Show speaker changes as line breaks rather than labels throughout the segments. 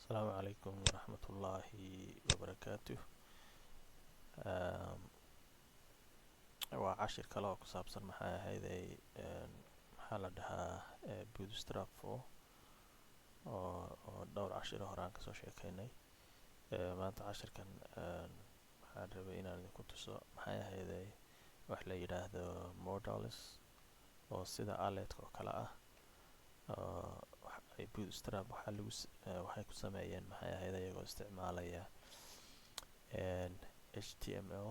السلام عليكم ورحمة الله وبركاته. waa cashir kale oo ku saabsan maxay ahayday maxaa la dhahaa bootstrap 4 oo dhowr cashiro hore aan kasoo sheekaynay. maanta cashirkan waxaan rabay inaan idinku tuso maxay ahayday wax la yidhaahdo modals oo sida aletka oo kale ah. bootstrap waxay ku sameeyeen maxay ahayday iyagoo isticmaalaya HTML,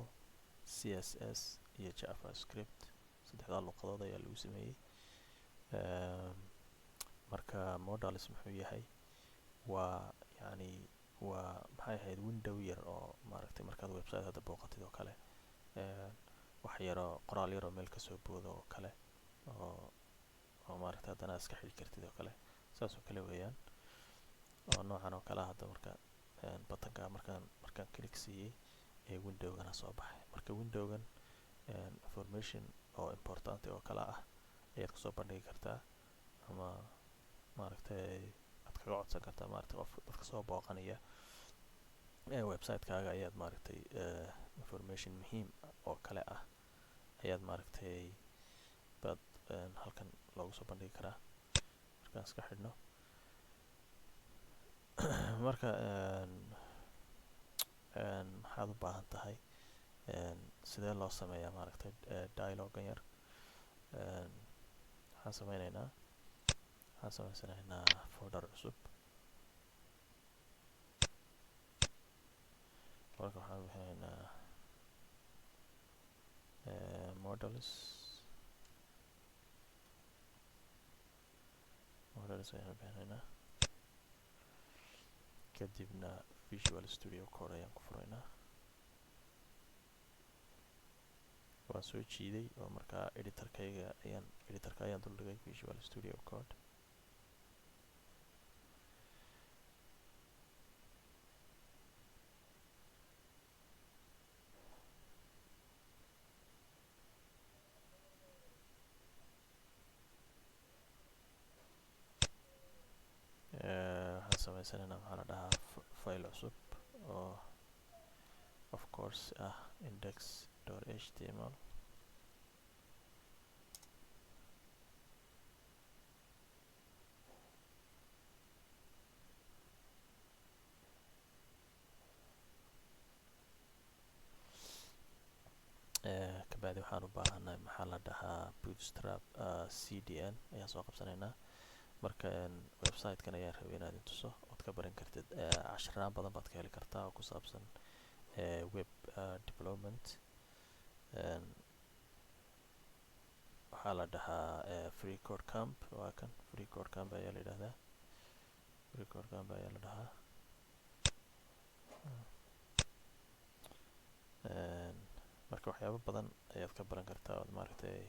CSS iyo JavaScript. saddexdaa luqadood ayaa lagu sameeyey. marka modals muxuu yahay? waa maxay ahayd window yar oo maaragtay markaad website hadda booqatid oo kale, wax yaroo qoraal yaroo meel kasoo boodo oo kale oo maaragtay haddana iska xidhi kartid oo kale, saas oo kale weeyaan. oo noocan oo kale hadda marka buttonka markaan click siiyey ee windowgana soo baxay. marka windowgan information oo important oo kala ah ayaad kusoo bandhigi kartaa ama maaragtay aad kaga codsan kartaa maaragtay dadka soo booqanaya website-kaaga ayaad maaragtay information muhiim oo kale ah ayaad maaragtay baad halkan loogu soo bandhigi karaa. markaan iska xidhno marka maxaad u baahan tahay sidee loo sameeyaa maaragtay dialogan yar. waxaan sameysanaynaa folder cusub. marka waxaan bixinaynaa modals ayaan bixinaynaa, kadibna Visual Studio Code ayaan ku furaynaa. waan soo jiiday oo markaa editorka ayaan duldhigay Visual Studio Code. waxaan sameysanaynaa maxaa la dhahaa file cusub oo of course ah index.html. kabacdi waxaan u baahanay maxaa la dhahaa bootstrap cdn ayaan soo qabsanaynaa. marka website-kan ayaan rabay inaad intuso ood ka baran kartid casharaan badan baad ka heli kartaa oo ku saabsan web development. waxaa la dhahaa free code camp. waa kan free code camp ayaa la yidhahdaa. free code camp ayaa la dhahaa. marka waxyaabo badan ayaad ka baran kartaa ood maaragtay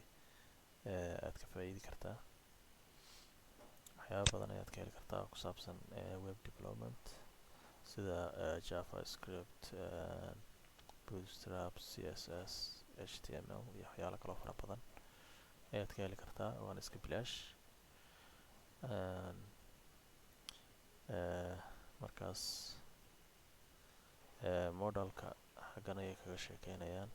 aad ka faa'iidi kartaa. waxyaabo badan ayaad ka heli kartaa oo ku saabsan web development sida JavaScript, Bootstrap, CSS, HTML iyo waxyaalo kaloo fara badan ayaad ka heli kartaa. waana iska bilaash. markaas modalka xaggan ayay kaga sheekeynayaan.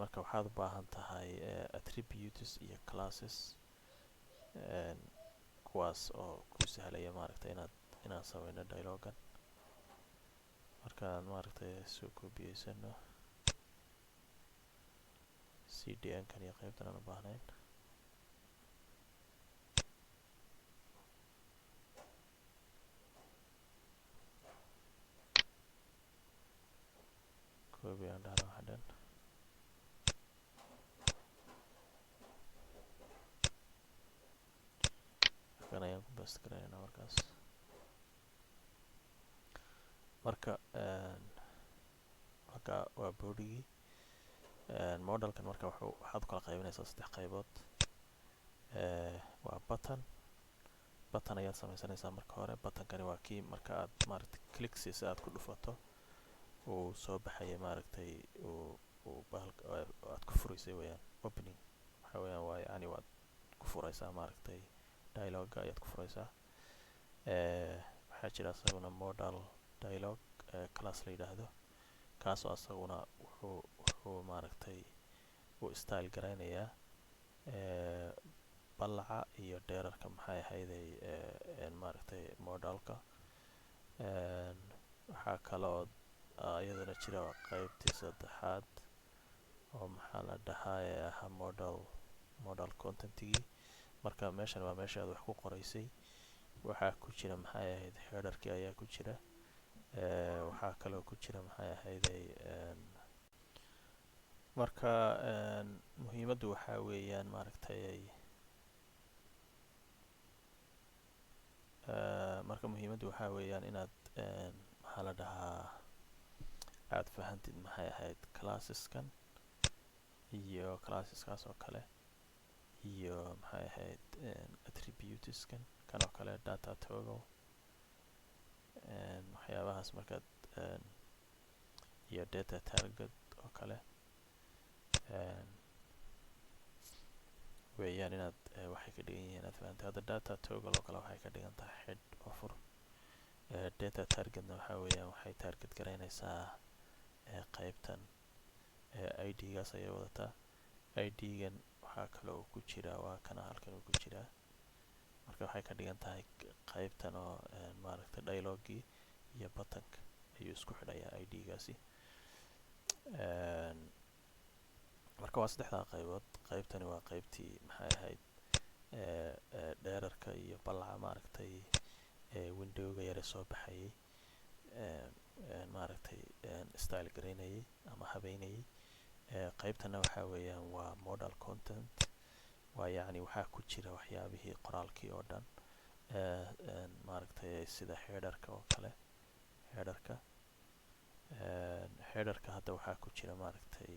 marka waxaad u baahan tahay attributes iyo classes kuwaas oo ku sahlaya maaragtay inaan sameyno dialogan. markaan maaragtay soo koobiyeysanno cdn-kan iyo qaybtan aan u baahnayn, koobi aan dhahno waxa dhan. halkan ayaan ku bast garanaynaa markaas. marka waa bodigii modalkan. marka waxaad u kala qaybinaysaa 3 qaybood. waa button ayaad sameysanaysaa marka hore. buttonkani waa kii marka aad maaragtay click siisa aad ku dhufato uu soo baxaya maaragtay aad ku furaysay weeyaan. opening waxa weeyaan waa yacni waad ku furaysaa maaragtay dialoga ayaad ku furaysaa. waxaa jira isaguna modal dialogue class la yidhaahdo, kaasoo asaguna wuxuu maaragtay u style garaynayaa ballaca iyo dheerarka maxay ahayday maaragtay modalka. waxaa kaloo iyadana jira qaybtii saddexaad oo maxaa la dhahaa ee ahaa modal contentigii. marka meeshan waa meesha aad wax ku qoraysay, waxaa ku jira maxay ahayd headerkii ayaa ku jira. waxaa kaloo ku jira maxay ahayday marka muhiimaddu waxaa weeyaan maaragtay marka muhiimaddu waxaa weeyaan inaad maxaa la dhahaa aad fahantid maxay ahayd classeskan iyo classeskaas oo kale, iyo maxay ahayd attributeskan kan oo kale data toggle, waxyaabahaas markaad iyo data target oo kale weeyaan inaad waxay ka dhigan yihiin inaad fahantay. hadda data toggle oo kale waxay ka dhigan tahay xidh oo fur. data targetna waxaa weeyaan waxay target garaynaysaa qaybtan id-gaas ayay wadataa. id-gan waxaa kaloo ku jira waa kana halkan uu ku jiraa, marka waxay ka dhigan tahay qaybtan oo maaragtay dialogii iyo buttonka ayuu isku xidhayaa id-gaasi. marka waa saddexdaa qaybood. qaybtani waa qaybtii maxay ahayd dheerarka iyo ballaca maaragtay windowga yare soo baxayay, maaragtay style garaynayay ama habeynayay. qaybtana waxaa weeyaan waa modal content, waa yacni waxaa ku jira waxyaabihii qoraalkii oo dhan, maaragtay sida headerka oo kale. headerka hadda waxaa ku jira maaragtay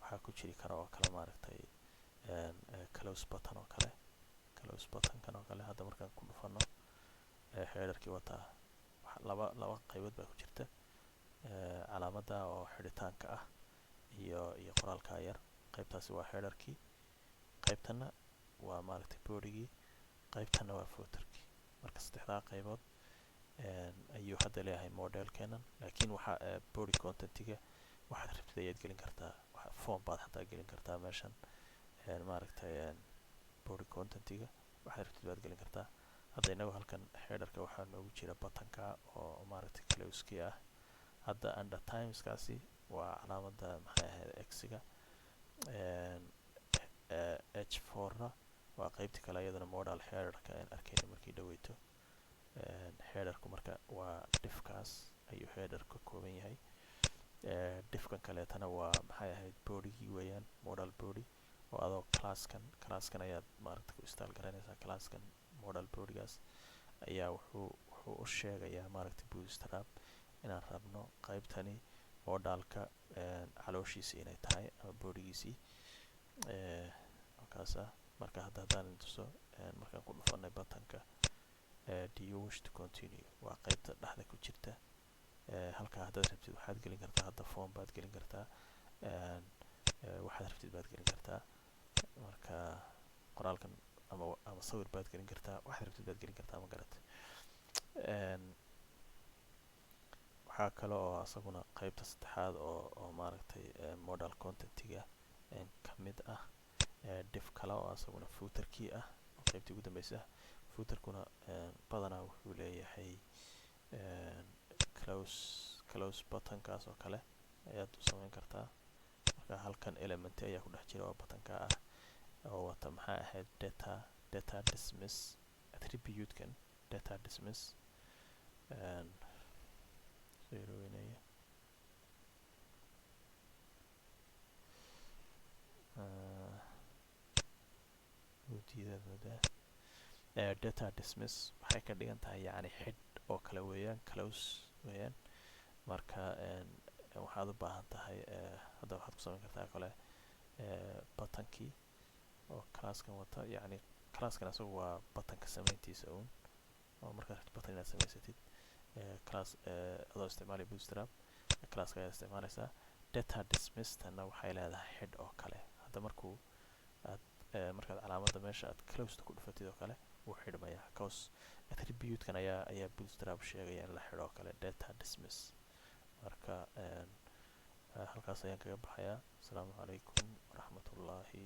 waxaa ku jiri kara oo kale maaragtay close button oo kale. close buttonkan oo kale hadda markaan ku dhufano headerkii wataa laba qaybood baa ku jirta, calaamadda oo xidhitaanka ah iyo qoraalka yar. qaybtaasi waa headerkii, qaybtana waa maaragtay bodigii, qaybtana waa footerkii. marka saddexdaa qaybood ayuu hadda leeyahay modelkeenan. laakiin waxaa body contentiga waxaad rabtid ayaad gelin kartaa, form baad xataa gelin kartaa meeshan. maaragtay body contentiga waxaad rabtid baad gelin kartaa. hadda inagu halkan headerka waxaa noogu jira buttonka oo maaragtay close-kii ah. hadda under timeskaasi waa calaamadda maxay ahayd x-ga. h4na waa qaybtii kale iyadana modal headerka aan arkayna markii dhaweyto. headerku marka waa diffkaas ayuu header ka kooban yahay. diffkan kaleetana waa maxay ahayd bodygii weeyaan, modal body, oo adoo classkan ayaad maaragtay ku install garanaysaa. classkan modal bodygaas ayaa wuxuu u sheegayaa maaragtay bootstrap inaan rabno qaybtani modalka calooshiisa inay tahay ama bodygiisii. markaasa marka haddaan tuso markaan ku dhufanay buttonka do you wish to continue, waa qaybta dhexda ku jirta. halkaa haddaad rabtid waxaad gelin kartaa, hadda form baad gelin kartaa, waxaad rabtid baad gelin kartaa. marka qoraalkan ama sawir baad gelin kartaa, waxaad rabtid baad gelin kartaa, ma garatay. waxaa kale oo asaguna qaybta saddexaad oo maaragtay modal contentiga ka mid ah diff kale oo asaguna footerkii ah oo qaybtii ugu dambeysa. footerkuna badanaa wuxuu leeyahay close buttonkaas oo kale ayaad u samayn kartaa. marka halkan element ayaa ku dhex jira oo buttonka ah oo wata maxay ahayd data dismiss attributekan data dismiss weynaya data dismiss waxay ka dhigan tahay yacni xidh oo kale weeyaan, close weeyaan. marka waxaad u baahan tahay hadda waxaad ku samayn kartaa kale buttonkii oo classkan wata, yacni classkan asagu waa buttonka samayntiisa uun, oo markaad rabtid button inaad samaysatid class adoo isticmaalaya bootstrap classka ayaad isticmaalaysaa. data dismisstana waxay leedahay xidh oo kale. hadda markaad calaamadda meesha aad closeta ku dhufatid oo kale wuu xidhmaya cause attribute-kan ayaa bootstrap sheegaya in la xidho oo kale data dismiss. marka halkaas ayaan kaga baxayaa. asalaamu calaykum waraxmatullaahi